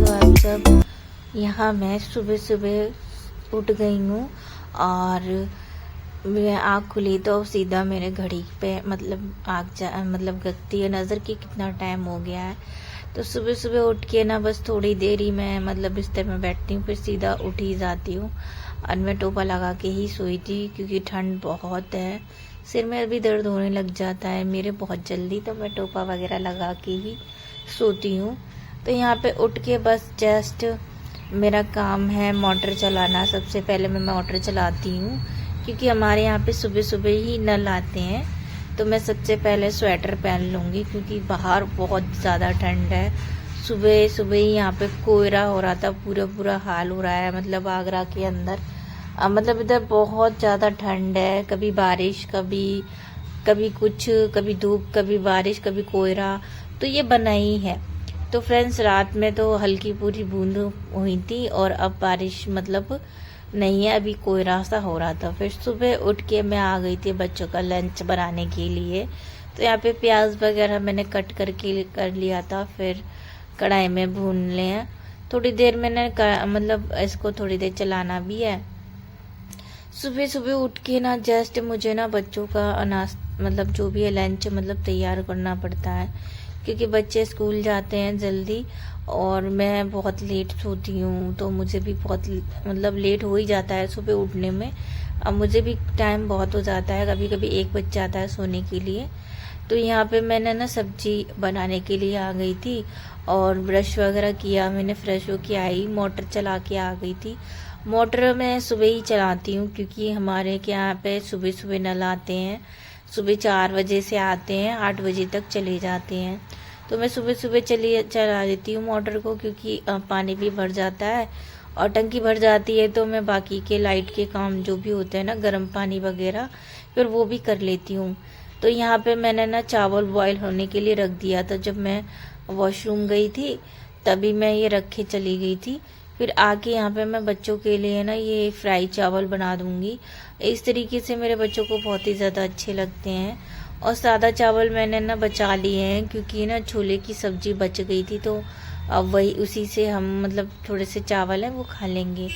हो आप सब। यहाँ मैं सुबह सुबह उठ गई हूँ और मैं आँख खुली तो सीधा मेरे घड़ी पे मतलब गकती है नज़र कि कितना टाइम हो गया है। तो सुबह सुबह उठ के ना बस थोड़ी देर ही मैं मतलब बिस्तर में बैठती हूँ, फिर सीधा उठ ही जाती हूँ। और मैं टोपा लगा के ही सोई थी क्योंकि ठंड बहुत है, सिर में भी दर्द होने लग जाता है मेरे बहुत जल्दी, तो मैं टोपा वगैरह लगा के ही सोती हूँ। तो यहाँ पे उठ के बस जस्ट मेरा काम है मोटर चलाना। सबसे पहले मैं मोटर चलाती हूँ क्योंकि हमारे यहाँ पे सुबह सुबह ही नल आते हैं। तो मैं सबसे पहले स्वेटर पहन लूँगी क्योंकि बाहर बहुत ज़्यादा ठंड है। सुबह सुबह ही यहाँ पे कोहरा हो रहा था, पूरा बुरा हाल हो रहा है मतलब आगरा के अंदर। मतलब इधर बहुत ज़्यादा ठंड है, कभी बारिश कभी कुछ, कभी धूप, कभी बारिश, कभी कोहरा, तो ये बना ही है। तो फ्रेंड्स रात में तो हल्की पूरी बूंद हुई थी और अब बारिश मतलब नहीं है, अभी कोहरा सा हो रहा था। फिर सुबह उठ के मैं आ गई थी बच्चों का लंच बनाने के लिए। तो यहाँ पे प्याज वगैरह मैंने कट करके कर लिया था, फिर कढ़ाई में भून लिया। थोड़ी देर मैंने मतलब इसको थोड़ी देर चलाना भी है। सुबह सुबह उठ के ना जस्ट मुझे ना बच्चों का अनाज मतलब जो भी है लंच मतलब तैयार करना पड़ता है क्योंकि बच्चे स्कूल जाते हैं जल्दी और मैं बहुत लेट सोती हूँ, तो मुझे भी बहुत मतलब लेट हो ही जाता है सुबह उठने में। अब मुझे भी टाइम बहुत हो जाता है, कभी कभी 1 बज जाता है सोने के लिए। तो यहाँ पे मैंने ना सब्जी बनाने के लिए आ गई थी और ब्रश वगैरह किया, मैंने फ्रेश होके आई, मोटर चला के आ गई थी। मोटर मैं सुबह ही चलाती हूँ क्योंकि हमारे के यहाँ पे सुबह सुबह नल आते हैं। सुबह 4 बजे से आते हैं, 8 बजे तक चले जाते हैं। तो मैं सुबह सुबह चला देती हूँ मोटर को क्योंकि पानी भी भर जाता है और टंकी भर जाती है। तो मैं बाकी के लाइट के काम जो भी होते हैं ना, गर्म पानी वगैरह, फिर वो भी कर लेती हूँ। तो यहाँ पे मैंने ना चावल बॉईल होने के लिए रख दिया था। जब मैं वॉशरूम गई थी तभी मैं ये रख के चली गई थी। फिर आके यहाँ पे मैं बच्चों के लिए ना ये फ्राई चावल बना दूंगी। इस तरीके से मेरे बच्चों को बहुत ही ज़्यादा अच्छे लगते हैं। और सादा चावल मैंने ना बचा लिए हैं क्योंकि ना छोले की सब्जी बच गई थी, तो अब वही उसी से हम मतलब थोड़े से चावल हैं वो खा लेंगे।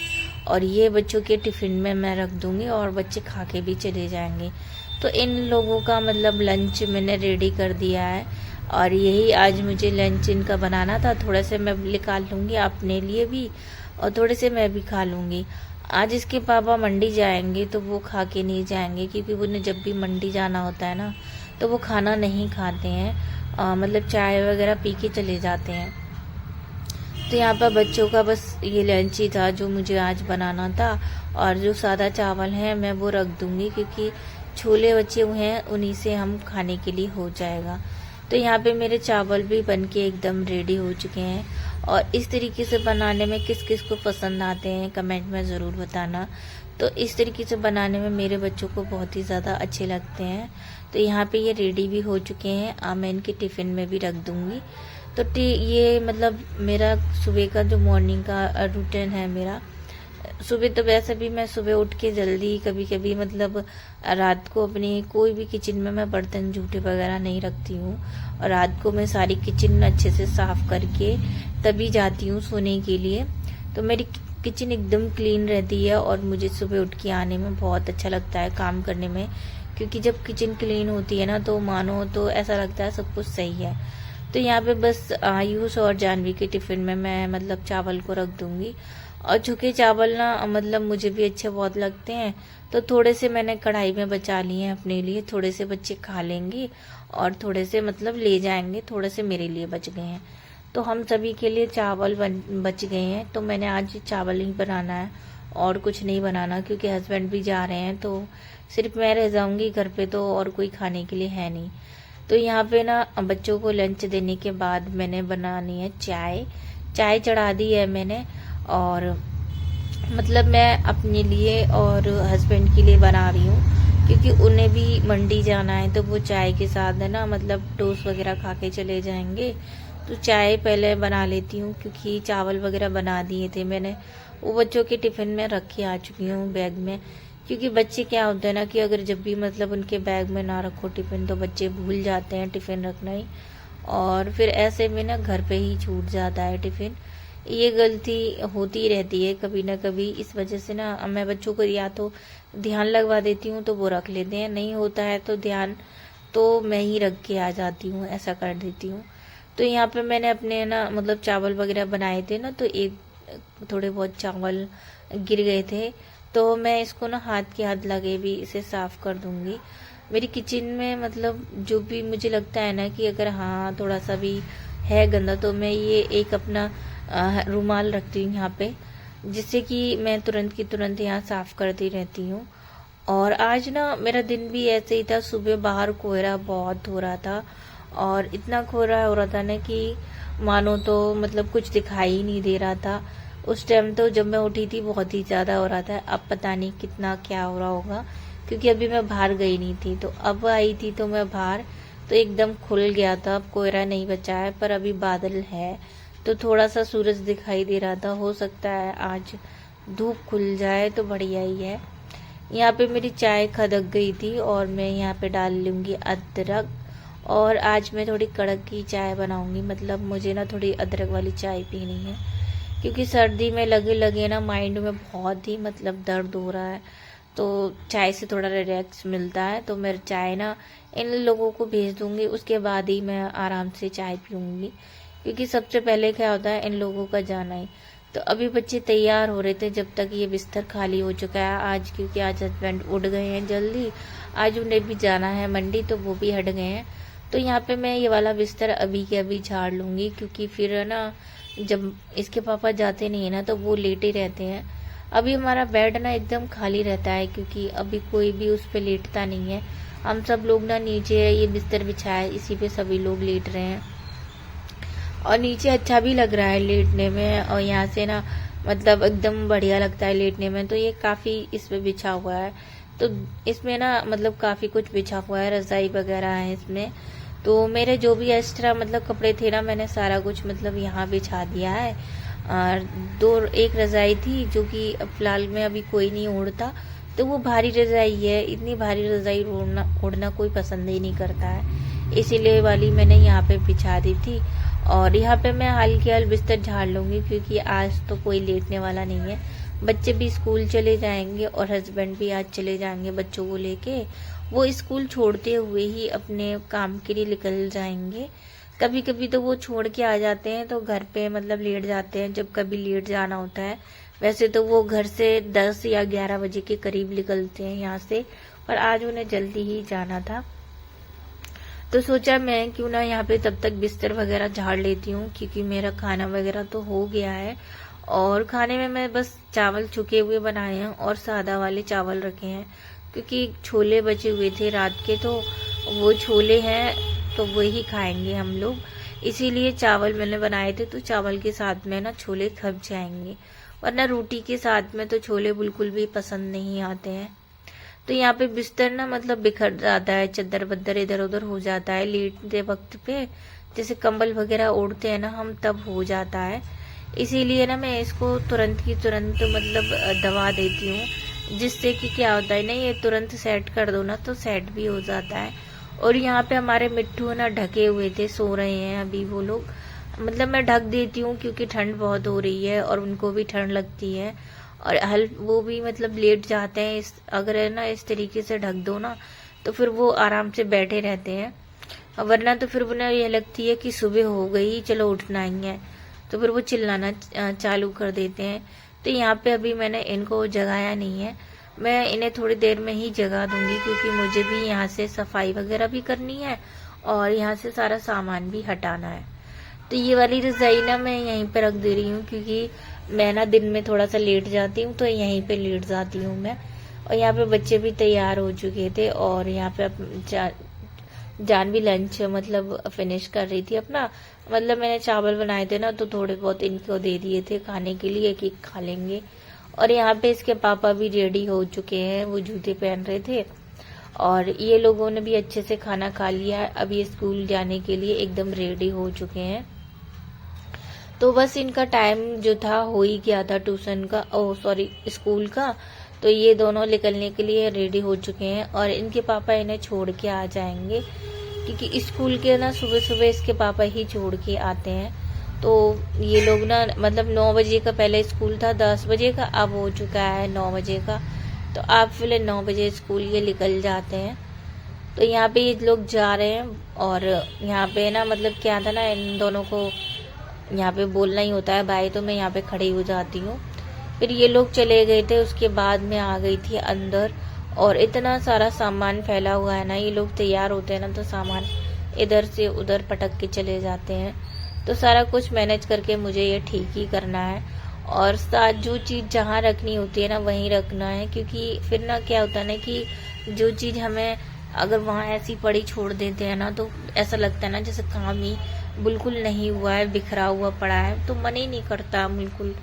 और ये बच्चों के टिफ़िन में मैं रख दूंगी और बच्चे खा के भी चले जाएंगे। तो इन लोगों का मतलब लंच मैंने रेडी कर दिया है और यही आज मुझे लंच इनका बनाना था। थोड़ा से मैं निकाल लूँगी अपने लिए भी और थोड़े से मैं भी खा लूँगी। आज इसके पापा मंडी जाएंगे तो वो खा के नहीं जाएंगे क्योंकि उन्हें जब भी मंडी जाना होता है ना तो वो खाना नहीं खाते हैं, मतलब चाय वगैरह पी के चले जाते हैं। तो यहाँ पर बच्चों का बस ये लंच ही था जो मुझे आज बनाना था। और जो सादा चावल है मैं वो रख दूँगी क्योंकि छोले बचे हुए हैं, उन्हीं से हम खाने के लिए हो जाएगा। तो यहाँ पे मेरे चावल भी बनके एकदम रेडी हो चुके हैं। और इस तरीके से बनाने में किस किस को पसंद आते हैं कमेंट में ज़रूर बताना। तो इस तरीके से बनाने में मेरे बच्चों को बहुत ही ज़्यादा अच्छे लगते हैं। तो यहाँ पे ये रेडी भी हो चुके हैं, मैं इनके टिफ़िन में भी रख दूँगी। तो ये मतलब मेरा सुबह का जो मॉर्निंग का रूटीन है मेरा। सुबह तो वैसे भी मैं सुबह उठ के जल्दी कभी कभी मतलब रात को अपनी कोई भी किचन में मैं बर्तन जूठे वगैरह नहीं रखती हूँ और रात को मैं सारी किचन अच्छे से साफ करके तभी जाती हूँ सोने के लिए। तो मेरी किचन एकदम क्लीन रहती है और मुझे सुबह उठ के आने में बहुत अच्छा लगता है काम करने में, क्योंकि जब किचन क्लीन होती है ना तो मानो तो ऐसा लगता है सब कुछ सही है। तो यहाँ पे बस आयुष और जानवी के टिफ़िन में मैं मतलब चावल को रख दूँगी। और चूँकि चावल ना मतलब मुझे भी अच्छे बहुत लगते हैं तो थोड़े से मैंने कढ़ाई में बचा लिए हैं अपने लिए, थोड़े से बच्चे खा लेंगे और थोड़े से मतलब ले जाएंगे, थोड़े से मेरे लिए बच गए हैं। तो हम सभी के लिए चावल बच गए हैं। तो मैंने आज चावल ही बनाना है और कुछ नहीं बनाना क्योंकि हस्बैंड भी जा रहे हैं, तो सिर्फ मैं रह जाऊँगी घर पे, तो और कोई खाने के लिए है नहीं। तो यहाँ पे ना बच्चों को लंच देने के बाद मैंने बनानी है चाय चढ़ा दी है मैंने। और मतलब मैं अपने लिए और हस्बैंड के लिए बना रही हूँ क्योंकि उन्हें भी मंडी जाना है, तो वो चाय के साथ है ना मतलब टोस्ट वगैरह खा के चले जाएंगे। तो चाय पहले बना लेती हूँ क्योंकि चावल वगैरह बना दिए थे मैंने, वो बच्चों के टिफ़िन में रख के आ चुकी हूँ बैग में। क्योंकि बच्चे क्या होता है ना कि अगर जब भी मतलब उनके बैग में ना रखो टिफ़िन तो बच्चे भूल जाते हैं टिफ़िन रखना ही, और फिर ऐसे में ना घर पे ही छूट जाता है टिफ़िन। ये गलती होती रहती है कभी ना कभी। इस वजह से ना मैं बच्चों को या तो ध्यान लगवा देती हूँ तो वो रख लेते हैं, नहीं होता है तो ध्यान तो मैं ही रख के आ जाती हूँ, ऐसा कर देती हूँ। तो यहाँ पे मैंने अपने ना मतलब चावल वगैरह बनाए थे ना, तो एक थोड़े बहुत चावल गिर गए थे, तो मैं इसको ना हाथ के हाथ लगे भी इसे साफ कर दूंगी। मेरी किचन में मतलब जो भी मुझे लगता है ना कि अगर हाँ थोड़ा सा भी है गंदा, तो मैं ये एक अपना रुमाल रखती हूँ यहाँ पे, जिससे कि मैं तुरंत की तुरंत यहाँ साफ करती रहती हूँ। और आज ना मेरा दिन भी ऐसे ही था, सुबह बाहर कोहरा बहुत हो रहा था और इतना कोहरा हो रहा था ना कि मानो तो मतलब कुछ दिखाई ही नहीं दे रहा था। उस टाइम तो जब मैं उठी थी बहुत ही ज्यादा हो रहा था, अब पता नहीं कितना क्या हो रहा होगा, क्योंकि अभी मैं बाहर गई नहीं थी। तो अब आई थी तो मैं बाहर, तो एकदम खुल गया था, अब कोहरा नहीं बचा है, पर अभी बादल है तो थोड़ा सा सूरज दिखाई दे रहा था। हो सकता है आज धूप खुल जाए तो बढ़िया ही है। यहाँ पे मेरी चाय खदक गई थी और मैं यहाँ पे डाल लूंगी अदरक, और आज मैं थोड़ी कड़क की चाय बनाऊंगी, मतलब मुझे ना थोड़ी अदरक वाली चाय पीनी है, क्योंकि सर्दी में लगे लगे ना माइंड में बहुत ही मतलब दर्द हो रहा है, तो चाय से थोड़ा रिलैक्स मिलता है। तो मैं चाय ना इन लोगों को भेज दूंगी, उसके बाद ही मैं आराम से चाय पीऊंगी, क्योंकि सबसे पहले क्या होता है इन लोगों का जाना ही। तो अभी बच्चे तैयार हो रहे थे जब तक ये बिस्तर खाली हो चुका है आज, क्योंकि आज हस्बैंड उठ गए हैं जल्दी, आज उन्हें भी जाना है मंडी, तो वो भी हट गए हैं। तो यहाँ पे मैं ये वाला बिस्तर अभी के अभी झाड़ लूंगी, क्योंकि फिर ना जब इसके पापा जाते नहीं है ना तो वो लेटे रहते हैं। अभी हमारा बेड ना एकदम खाली रहता है, क्योंकि अभी कोई भी उस पे लेटता नहीं है। हम सब लोग ना नीचे ये बिस्तर बिछाया, इसी पे सभी लोग लेट रहे हैं, और नीचे अच्छा भी लग रहा है लेटने में, और यहाँ से ना मतलब एकदम बढ़िया लगता है लेटने में। तो ये काफी इस पे बिछा हुआ है, तो इसमें ना मतलब काफी कुछ बिछा हुआ है, रजाई वगैरह है इसमें। तो मेरे जो भी एक्स्ट्रा मतलब कपड़े थे ना, मैंने सारा कुछ मतलब यहाँ बिछा दिया है। और एक रजाई थी जो कि फिलहाल में अभी कोई नहीं ओढ़ता, तो वो भारी रजाई है, इतनी भारी रजाई ओढ़ना कोई पसंद ही नहीं करता है, इसीलिए वाली मैंने यहाँ पे बिछा दी थी। और यहाँ पे मैं हाल के हाल बिस्तर झाड़ लूंगी, क्योंकि आज तो कोई लेटने वाला नहीं है। बच्चे भी स्कूल चले जाएंगे और हस्बैंड भी आज चले जाएंगे बच्चों को लेके, वो स्कूल छोड़ते हुए ही अपने काम के लिए निकल जाएंगे। कभी कभी तो वो छोड़ के आ जाते हैं तो घर पे मतलब लेट जाते हैं, जब कभी लेट जाना होता है। वैसे तो वो घर से 10 या 11 बजे के करीब निकलते हैं यहाँ से, पर आज उन्हें जल्दी ही जाना था, तो सोचा मैं क्यों ना यहाँ पे तब तक बिस्तर वगैरह झाड़ लेती हूँ, क्योंकि मेरा खाना वगैरह तो हो गया है। और खाने में मैं बस चावल छुके हुए बनाए हैं और सादा वाले चावल रखे हैं, क्योंकि छोले बचे हुए थे रात के, तो वो छोले हैं तो वही खाएंगे हम लोग, इसीलिए चावल मैंने बनाए थे। तो चावल के साथ में ना छोले खप जाएंगे, वरना रोटी के साथ में तो छोले बिल्कुल भी पसंद नहीं आते हैं। तो यहाँ पे बिस्तर ना मतलब बिखर जाता है, चद्दर बद्दर इधर उधर हो जाता है लेटते वक्त पे, जैसे कंबल वगैरह ओढ़ते हैं ना हम, तब हो जाता है। इसीलिए ना मैं इसको तुरंत की तुरंत मतलब दबा देती हूँ, जिससे कि क्या होता है ना ये तुरंत सेट कर दो ना तो सेट भी हो जाता है। और यहाँ पे हमारे मिट्टू ना ढके हुए थे, सो रहे हैं अभी वो लोग, मतलब मैं ढक देती हूँ क्योंकि ठंड बहुत हो रही है और उनको भी ठंड लगती है, और वो भी मतलब लेट जाते हैं। अगर है ना इस तरीके से ढक दो ना तो फिर वो आराम से बैठे रहते हैं, वरना तो फिर उन्हें यह लगती है कि सुबह हो गई चलो उठना ही है, तो फिर वो चिल्लाना चालू कर देते हैं। तो यहाँ पे अभी मैंने इनको जगाया नहीं है, मैं इन्हें थोड़ी देर में ही जगा दूंगी, क्योंकि मुझे भी यहाँ से सफाई वगैरह भी करनी है और यहाँ से सारा सामान भी हटाना है। तो ये वाली रजाई ना मैं यहीं पे रख दे रही हूँ, क्योंकि मैं ना दिन में थोड़ा सा लेट जाती हूँ तो यहीं पे लेट जाती हूँ मैं। और यहाँ पे बच्चे भी तैयार हो चुके थे, और यहाँ पे जान भी लंच मतलब फिनिश कर रही थी अपना, मतलब मैंने चावल बनाए थे ना तो थोड़े बहुत इनको दे दिए थे खाने के लिए कि खा लेंगे। और यहाँ पे इसके पापा भी रेडी हो चुके हैं, वो जूते पहन रहे थे, और ये लोगों ने भी अच्छे से खाना खा लिया है, अब ये स्कूल जाने के लिए एकदम रेडी हो चुके हैं। तो बस इनका टाइम जो था हो ही गया था ट्यूशन का, सॉरी स्कूल का, तो ये दोनों निकलने के लिए रेडी हो चुके हैं, और इनके पापा इन्हें छोड़ के आ जाएंगे, क्योंकि स्कूल के ना सुबह सुबह इसके पापा ही छोड़ के आते हैं। तो ये लोग ना मतलब 9 बजे का पहले स्कूल था 10 बजे का, अब हो चुका है 9 बजे का। तो आप फिर 9 बजे स्कूल ये निकल जाते हैं। तो यहाँ पे ये लोग जा रहे हैं और यहाँ पे ना मतलब क्या था ना, इन दोनों को यहाँ पे बोलना ही होता है बाय, तो मैं यहाँ पे खड़ी हो जाती हूँ। फिर ये लोग चले गए थे, उसके बाद मैं आ गई थी अंदर और इतना सारा सामान फैला हुआ है ना, ये लोग तैयार होते हैं ना तो सामान इधर से उधर पटक के चले जाते हैं। तो सारा कुछ मैनेज करके मुझे ये ठीक ही करना है और साथ जो चीज़ जहाँ रखनी होती है ना वहीं रखना है, क्योंकि फिर ना क्या होता है ना कि जो चीज़ हमें अगर वहाँ ऐसी पड़ी छोड़ देते हैं ना तो ऐसा लगता है ना जैसे काम ही बिल्कुल नहीं हुआ है, बिखरा हुआ पड़ा है, तो मन ही नहीं करता बिल्कुल।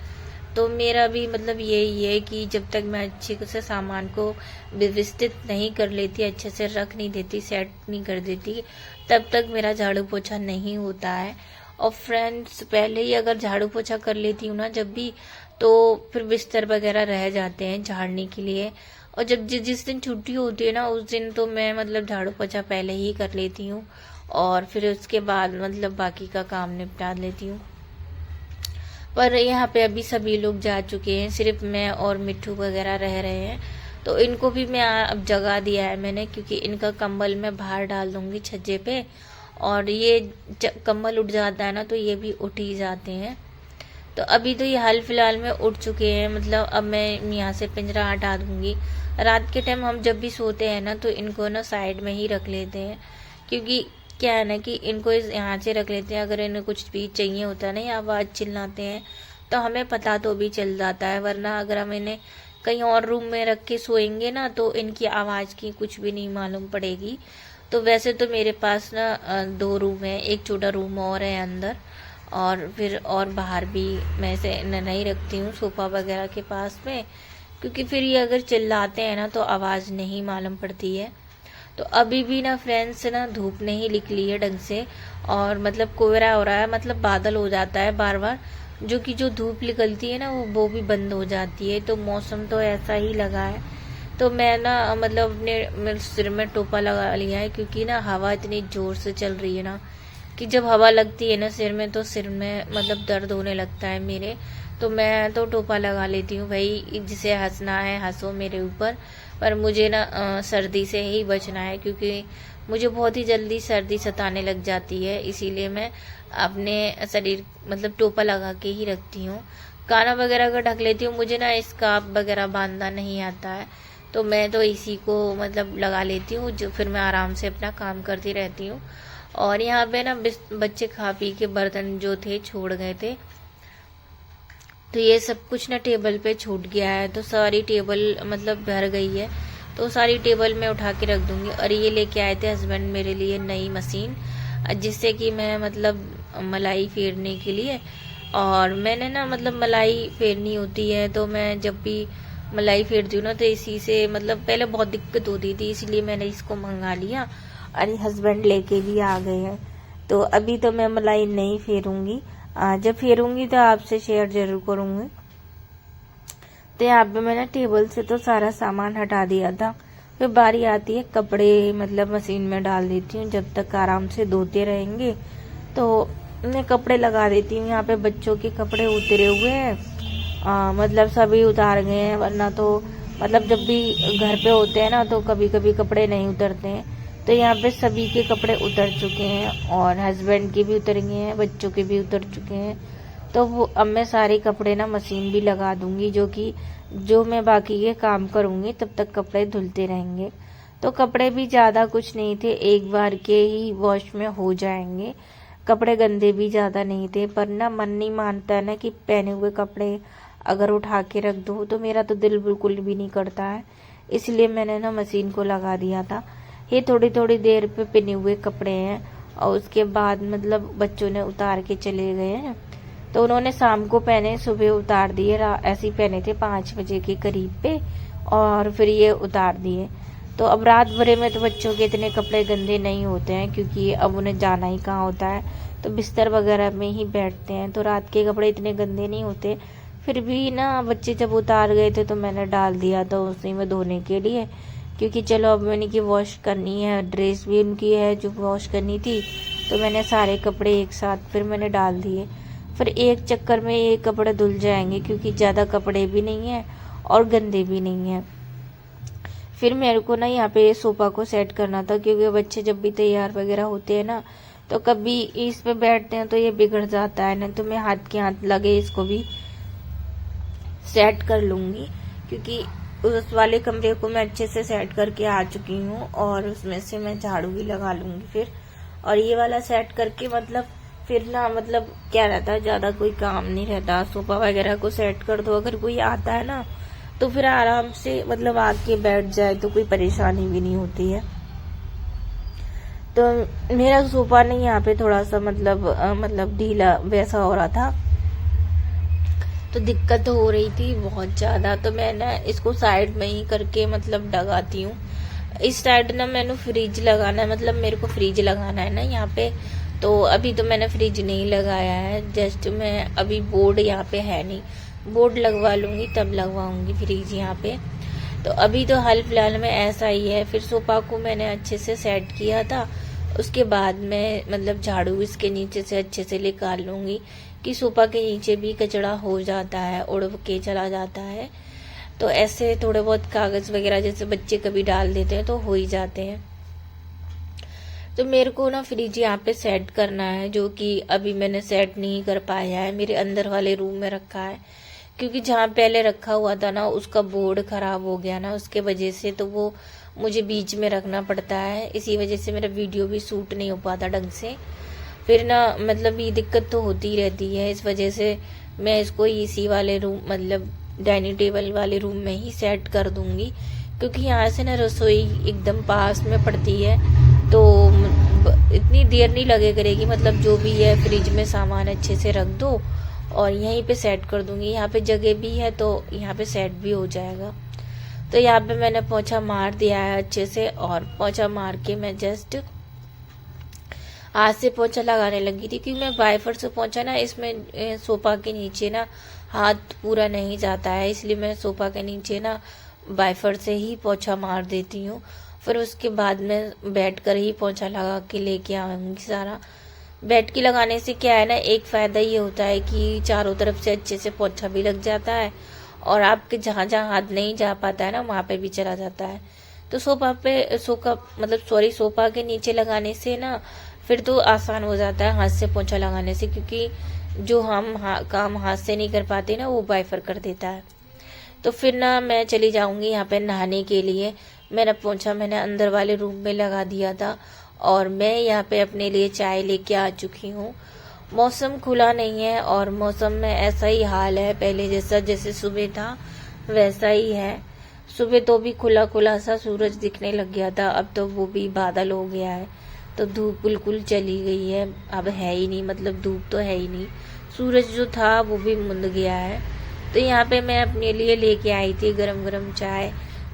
तो मेरा भी मतलब यही है कि जब तक मैं अच्छे से सामान को व्यवस्थित नहीं कर लेती, अच्छे से रख नहीं देती, सेट नहीं कर देती, तब तक मेरा झाड़ू पोछा नहीं होता है। और फ्रेंड्स पहले ही अगर झाड़ू पोछा कर लेती हूँ ना जब भी, तो फिर बिस्तर वगैरह रह जाते हैं झाड़ने के लिए। और जब जिस दिन छुट्टी होती है ना उस दिन तो मैं मतलब झाड़ू पोछा पहले ही कर लेती हूँ और फिर उसके बाद मतलब बाकी का काम निपटा लेती हूँ। पर यहाँ पे अभी सभी लोग जा चुके हैं, सिर्फ मैं और मिट्ठू वगैरह रह रहे हैं। तो इनको भी मैं अब जगा दिया है मैंने, क्योंकि इनका कंबल मैं बाहर डाल दूंगी छज्जे पे, और ये कंबल उठ जाता है ना तो ये भी उठ ही जाते हैं। तो अभी तो ये हाल फिलहाल में उठ चुके हैं, मतलब अब मैं यहाँ से पिंजरा हटा दूंगी। रात के टाइम हम जब भी सोते हैं ना तो इनको ना साइड में ही रख लेते हैं, क्योंकि क्या है ना कि इनको यहाँ से रख लेते हैं, अगर इन्हें कुछ भी चाहिए होता है ना या आवाज़ चिल्लाते हैं तो हमें पता तो भी चल जाता है, वरना अगर हम इन्हें कहीं और रूम में रख के सोएंगे ना तो इनकी आवाज़ की कुछ भी नहीं मालूम पड़ेगी। तो वैसे तो मेरे पास ना 2 रूम है, एक छोटा रूम और है अंदर, और फिर और बाहर भी मैं इसे नहीं रखती हूँ सोफ़ा वगैरह के पास में, क्योंकि फिर ये अगर चिल्लाते हैं ना तो आवाज़ नहीं मालूम पड़ती है। तो अभी भी ना फ्रेंड्स ना धूप नहीं निकली है ढंग से, और मतलब कोहरा हो रहा है, मतलब बादल हो जाता है बार बार, जो कि जो धूप निकलती है ना वो भी बंद हो जाती है। तो मौसम तो ऐसा ही लगा है। तो मैं ना मतलब अपने मेरे सिर में टोपा लगा लिया है, क्योंकि ना हवा इतनी ज़ोर से चल रही है ना कि जब हवा लगती है ना सिर में तो सिर में मतलब दर्द होने लगता है मेरे। तो मैं तो टोपा लगा लेती हूँ, भाई जिसे हंसना है हंसो मेरे ऊपर, पर मुझे ना सर्दी से ही बचना है, क्योंकि मुझे बहुत ही जल्दी सर्दी सताने लग जाती है, इसीलिए मैं अपने शरीर मतलब टोपा लगा के ही रखती हूँ। काना वगैरह का ढक लेती हूँ, मुझे ना स्कार्फ वगैरह बांधना नहीं आता है, तो मैं तो इसी को मतलब लगा लेती हूँ, जो फिर मैं आराम से अपना काम करती रहती हूँ। और यहाँ पे ना बच्चे खा पी के बर्तन जो थे छोड़ गए थे, तो ये सब कुछ ना टेबल पे छूट गया है, तो सारी टेबल मतलब भर गई है, तो सारी टेबल मैं उठा के रख दूंगी। और ये लेके आए थे हस्बैंड मेरे लिए नई मशीन, जिससे कि मैं मतलब मलाई फेरने के लिए, और मैंने ना मतलब मलाई फेरनी होती है तो मैं जब भी मलाई फेरती हूँ ना तो इसी से मतलब पहले बहुत दिक्कत होती थी, इसलिए मैंने इसको मंगा लिया और हस्बैंड लेके भी आ गए हैं। तो अभी तो मैं मलाई नहीं फेरूंगी, जब फेरूंगी तो आपसे शेयर जरूर करूंगी। तो यहाँ पे मैंने टेबल से तो सारा सामान हटा दिया था, फिर बारी आती है कपड़े मतलब मशीन में डाल देती हूँ, जब तक आराम से धोते रहेंगे तो मैं कपड़े लगा देती हूँ। यहाँ पे बच्चों के कपड़े उतरे हुए हैं, मतलब सभी उतार गए हैं, वरना तो मतलब जब भी घर पे होते हैं ना तो कभी कभी कपड़े नहीं उतरते हैं। तो यहाँ पे सभी के कपड़े उतर चुके हैं, और हस्बैंड के भी उतर गए हैं, बच्चों के भी उतर चुके हैं। तो वो अब मैं सारे कपड़े ना मशीन भी लगा दूंगी, जो मैं बाकी के काम करूंगी तब तक कपड़े धुलते रहेंगे। तो कपड़े भी ज़्यादा कुछ नहीं थे, एक बार के ही वॉश में हो जाएंगे, कपड़े गंदे भी ज़्यादा नहीं थे। पर ना मन नहीं मानता है ना कि पहने हुए कपड़े अगर उठा के रख दो, तो मेरा तो दिल बिल्कुल भी नहीं करता है, इसलिए मैंने ना मशीन को लगा दिया था। ये थोड़ी थोड़ी देर पे पहने हुए कपड़े हैं, और उसके बाद मतलब बच्चों ने उतार के चले गए हैं, तो उन्होंने शाम को पहने, सुबह उतार दिए, ऐसे ही पहने थे 5 बजे के करीब पे, और फिर ये उतार दिए। तो अब रात भरे में तो बच्चों के इतने कपड़े गंदे नहीं होते हैं, क्योंकि अब उन्हें जाना ही कहाँ होता है, तो बिस्तर वगैरह में ही बैठते हैं, तो रात के कपड़े इतने गंदे नहीं होते। फिर भी ना बच्चे जब उतार गए थे तो मैंने डाल दिया था उसी में धोने के लिए, क्योंकि चलो अब मैंने की वॉश करनी है, ड्रेस भी उनकी है जो वॉश करनी थी, तो मैंने सारे कपड़े एक साथ फिर मैंने डाल दिए। फिर एक चक्कर में ये कपड़े धुल जाएंगे, क्योंकि ज़्यादा कपड़े भी नहीं हैं और गंदे भी नहीं हैं। फिर मेरे को ना यहाँ पे सोफ़ा को सेट करना था, क्योंकि बच्चे जब भी तैयार वगैरह होते हैं ना, तो कभी इस पे बैठते हैं तो ये बिगड़ जाता है ना, तो मैं हाथ के हाथ लगे इसको भी सेट कर लूँगी, क्योंकि उस वाले कमरे को मैं अच्छे से सेट करके आ चुकी हूँ और उसमें से मैं झाड़ू भी लगा लूँगी फिर। और ये वाला सेट करके मतलब फिर ना मतलब क्या रहता है, ज़्यादा कोई काम नहीं रहता। सोफ़ा वगैरह को सेट कर दो, अगर कोई आता है ना तो फिर आराम से मतलब आके बैठ जाए, तो कोई परेशानी भी नहीं होती है। तो मेरा सोफ़ा नहीं यहाँ पे थोड़ा सा मतलब ढीला वैसा हो रहा था, तो दिक्कत हो रही थी बहुत ज़्यादा। तो मैं ना इसको साइड में ही करके मतलब लगाती हूँ। इस साइड ना मैंने फ्रिज लगाना है, मतलब मेरे को फ्रिज लगाना है ना यहाँ पे, तो अभी तो मैंने फ्रिज नहीं लगाया है। जस्ट मैं अभी बोर्ड यहाँ पे है नहीं, बोर्ड लगवा लूँगी तब लगवाऊँगी फ्रिज यहाँ पे। तो अभी तो हाल फिलहाल में ऐसा ही है। फिर सोफ़ा को मैंने अच्छे से सेट किया था, उसके बाद मैं मतलब झाड़ू इसके नीचे से अच्छे से निकाल लूँगी, कि सोफ़ा के नीचे भी कचरा हो जाता है, उड़ के चला जाता है। तो ऐसे थोड़े बहुत कागज़ वगैरह जैसे बच्चे कभी डाल देते हैं तो हो ही जाते हैं। तो मेरे को ना फ्रिज यहाँ पे सेट करना है, जो कि अभी मैंने सेट नहीं कर पाया है, मेरे अंदर वाले रूम में रखा है, क्योंकि जहाँ पहले रखा हुआ था ना उसका बोर्ड ख़राब हो गया ना, उसके वजह से तो वो मुझे बीच में रखना पड़ता है। इसी वजह से मेरा वीडियो भी शूट नहीं हो पाता ढंग से। फिर ना मतलब ये दिक्कत तो होती रहती है, इस वजह से मैं इसको इसी वाले रूम मतलब डाइनिंग टेबल वाले रूम में ही सेट कर दूंगी, क्योंकि यहाँ से ना रसोई एकदम पास में पड़ती है, तो इतनी देर नहीं लगे करेगी। मतलब जो भी है फ्रिज में सामान अच्छे से रख दो और यहीं पे सेट कर दूंगी। यहाँ पे जगह भी है तो यहाँ पे सेट भी हो जाएगा। तो यहाँ पे मैंने पोंछा मार दिया है अच्छे से, और पोंछा मार के मैं जस्ट हाथ से पोंछा लगाने लगी थी, क्योंकि मैं वाइपर से पोंछा ना इसमें सोफ़ा के नीचे ना हाथ पूरा नहीं जाता है, इसलिए मैं सोफ़ा के नीचे ना वाइपर से ही पोंछा मार देती हूँ। फिर उसके बाद में बैठ कर ही पोंछा लगा के लेके आऊँगी सारा। बैठ के लगाने से क्या है ना, एक फ़ायदा ये होता है कि चारों तरफ से अच्छे से पोंछा भी लग जाता है, और आपके जहाँ जहाँ हाथ नहीं जा पाता है ना वहाँ पे भी चला जाता है। तो सोफ़ा के नीचे लगाने से ना फिर तो आसान हो जाता है हाथ से पोंछा लगाने से, क्योंकि जो हम काम हाथ से नहीं कर पाते ना वो वाइपर कर देता है। तो फिर ना मैं चली जाऊंगी यहाँ पे नहाने के लिए। मेरा पोंछा मैंने अंदर वाले रूम में लगा दिया था, और मैं यहाँ पे अपने लिए चाय लेके आ चुकी हूँ। मौसम खुला नहीं है और मौसम में ऐसा ही हाल है, पहले जैसे सुबह था वैसा ही है। सुबह तो भी खुला खुला सा सूरज दिखने लग गया था, अब तो वो भी बादल हो गया है, तो धूप बिल्कुल चली गई है, अब है ही नहीं, मतलब धूप तो है ही नहीं। सूरज जो था वो भी मुंद गया है। तो यहाँ पे मैं अपने लिए लेके आई थी गरम गरम चाय।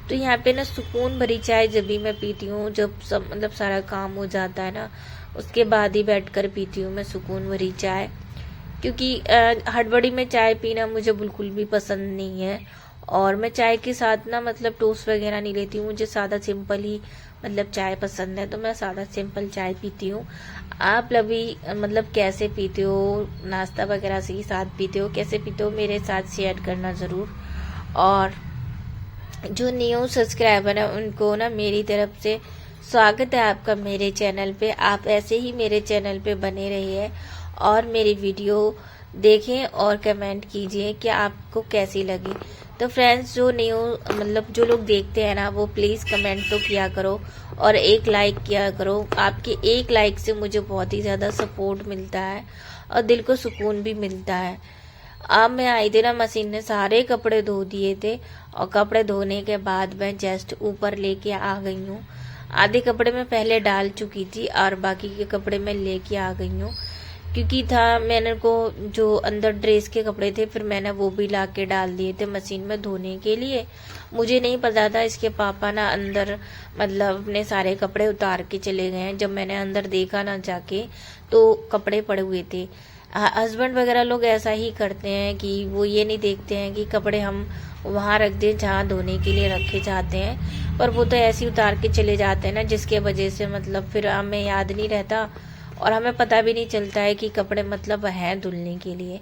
तो यहाँ पे ना सुकून भरी चाय जब भी मैं पीती हूँ, जब सब मतलब सारा काम हो जाता है ना, उसके बाद ही बैठकर पीती हूँ मैं सुकून भरी चाय, क्योंकि हड़बड़ी में चाय पीना मुझे बिल्कुल भी पसंद नहीं है। और मैं चाय के साथ ना मतलब टोस्ट वगैरह नहीं लेती हूँ, मुझे सादा सिंपल ही मतलब चाय पसंद है, तो मैं सादा सिंपल चाय पीती हूँ। आप लभी मतलब कैसे पीते हो, नाश्ता वगैरह से ही साथ पीते हो, कैसे पीते हो, मेरे साथ शेयर करना ज़रूर। और जो न्यू सब्सक्राइबर है उनको ना मेरी तरफ से स्वागत है आपका मेरे चैनल पे। आप ऐसे ही मेरे चैनल पे बने रहिए और मेरी वीडियो देखें और कमेंट कीजिए कि आपको कैसी लगी। तो फ्रेंड्स, जो न्यू मतलब जो लोग देखते हैं ना, वो प्लीज़ कमेंट तो किया करो और एक लाइक किया करो। आपके एक लाइक से मुझे बहुत ही ज़्यादा सपोर्ट मिलता है और दिल को सुकून भी मिलता है। अब मैं आई थी ना, मशीन ने सारे कपड़े धो दिए थे, और कपड़े धोने के बाद मैं जस्ट ऊपर लेके आ गई हूँ। आधे कपड़े मैं पहले डाल चुकी थी और बाकी के कपड़े मैं लेके आ गई हूँ, क्योंकि था मैंने को जो अंदर ड्रेस के कपड़े थे, फिर मैंने वो भी ला के डाल दिए थे मशीन में धोने के लिए। मुझे नहीं पता था, इसके पापा ना अंदर मतलब अपने सारे कपड़े उतार के चले गए हैं। जब मैंने अंदर देखा ना जाके, तो कपड़े पड़े हुए थे। हस्बैंड वगैरह लोग ऐसा ही करते हैं कि वो ये नहीं देखते हैं कि कपड़े हम वहाँ रख दें जहाँ धोने के लिए रखे जाते हैं, पर वो तो ऐसे ही उतार के चले जाते हैं ना, जिसके वजह से मतलब फिर हमें याद नहीं रहता और हमें पता भी नहीं चलता है कि कपड़े मतलब हैं धुलने के लिए।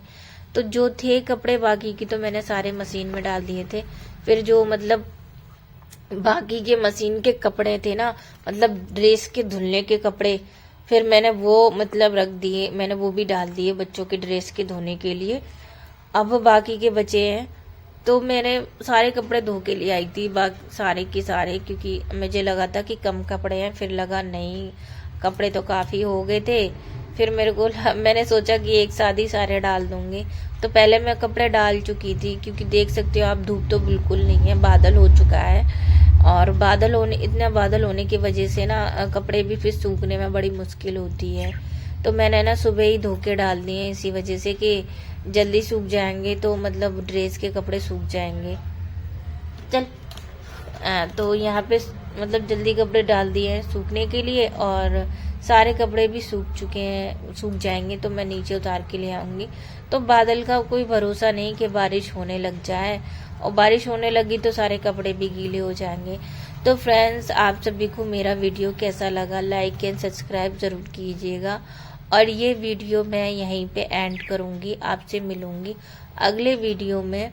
तो जो थे कपड़े बाकी की तो मैंने सारे मशीन में डाल दिए थे। फिर जो मतलब बाकी के मशीन के कपड़े थे ना, मतलब ड्रेस के धुलने के कपड़े, फिर मैंने वो मतलब रख दिए, मैंने वो भी डाल दिए बच्चों के ड्रेस के धोने के लिए। अब बाकी के बचे हैं तो मैंने सारे कपड़े धो के लिए आई थी, बाकी सारे के सारे, क्योंकि मुझे लगा था कि कम कपड़े हैं, फिर लगा नहीं कपड़े तो काफ़ी हो गए थे। फिर मैंने सोचा कि एक साथ ही सारे डाल दूंगी। तो पहले मैं कपड़े डाल चुकी थी, क्योंकि देख सकते हो आप धूप तो बिल्कुल नहीं है, बादल हो चुका है। और इतना बादल होने की वजह से ना कपड़े भी फिर सूखने में बड़ी मुश्किल होती है। तो मैंने ना सुबह ही धो के डाल दिए, इसी वजह से कि जल्दी सूख जाएंगे, तो मतलब ड्रेस के कपड़े सूख जाएंगे। चल तो यहाँ पे मतलब जल्दी कपड़े डाल दिए हैं सूखने के लिए, और सारे कपड़े भी सूख चुके हैं, सूख जाएंगे तो मैं नीचे उतार के ले आऊँगी। तो बादल का कोई भरोसा नहीं कि बारिश होने लग जाए, और बारिश होने लगी तो सारे कपड़े भी गीले हो जाएंगे। तो फ्रेंड्स, आप सभी को मेरा वीडियो कैसा लगा, लाइक एंड सब्सक्राइब ज़रूर कीजिएगा। और ये वीडियो मैं यहीं पे एंड करूँगी, आपसे मिलूँगी अगले वीडियो में।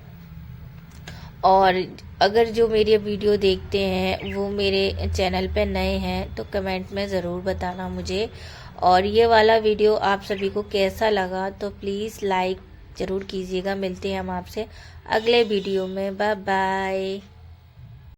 और अगर जो मेरी वीडियो देखते हैं वो मेरे चैनल पे नए हैं तो कमेंट में ज़रूर बताना मुझे। और ये वाला वीडियो आप सभी को कैसा लगा तो प्लीज़ लाइक ज़रूर कीजिएगा। मिलते हैं हम आपसे अगले वीडियो में। Bye bye.